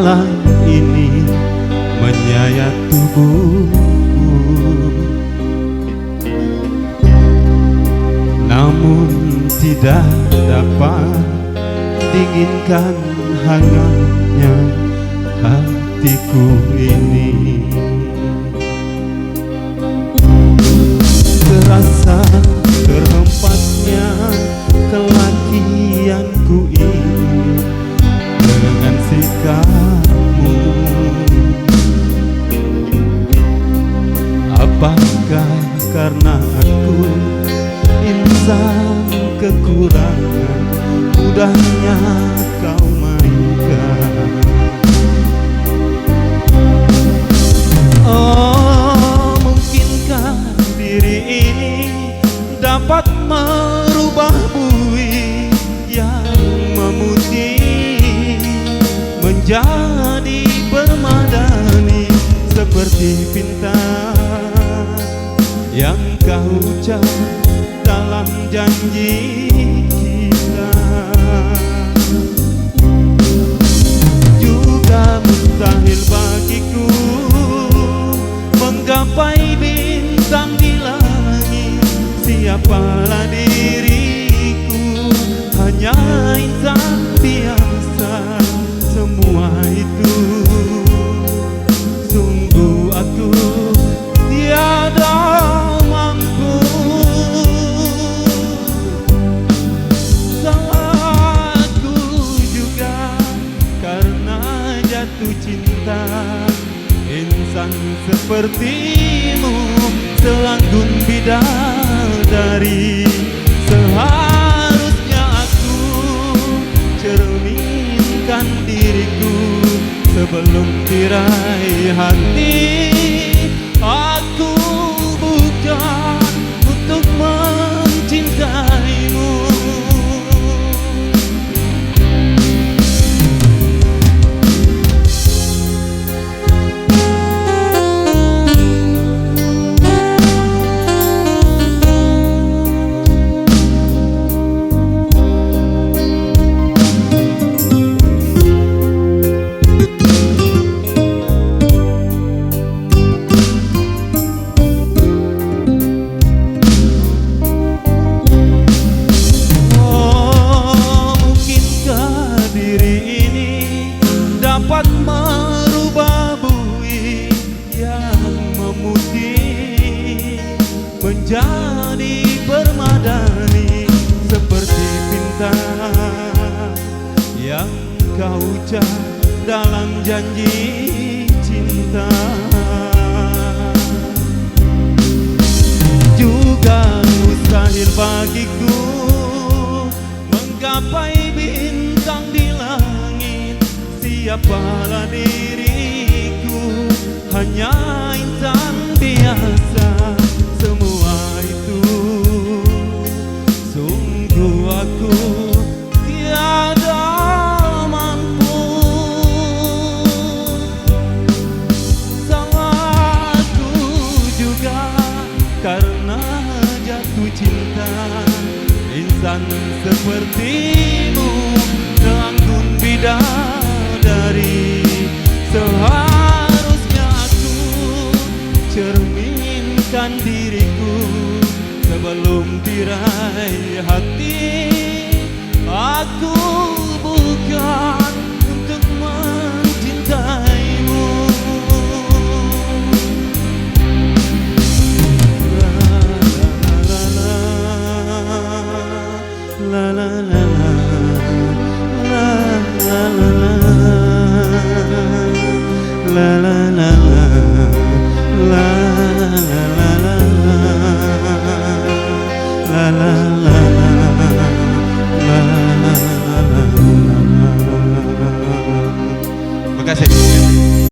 malam ini menyayat tubuhku, namun tidak dapat dinginkan hangatnya hatiku ini. Terasa terhempasnya kelakianku ini dengan sikapmu. Apakah karena aku insan kekurangan, mudahnya kau mainkan? Oh, mungkinkah diri ini dapat merubah bui yang memutih menjadi permadani, seperti bintang yang kau ucap dalam janji kita. Juga mustahil bagiku menggapai bintang di langit. Siapalah diriku, hanya insan biasa. Semua itu sungguh aku tiada mampu. Salahku juga karena jatuh cinta. Insan sepertimu selanggun bidadari. Seharusnya aku cerminkan diriku sebelum tirai hati. Aku bukan untuk mencintaimu. Dapat merubah bui yang memutih menjadi permadani, seperti bintang yang kau ucap dalam janji cinta. Juga mustahil bagiku menggapai bintang di langit. Siapalah diriku, hanya insan biasa. Semua itu sungguh aku tiada mampu. Salahku juga karena jatuh cinta. Insan sepertimu selanggun bidadari. Seharusnya aku cerminkan diriku sebelum tirai hati. Aku bukan untuk mencintaimu. La la la la la la la la la la la la la la la. Terima kasih.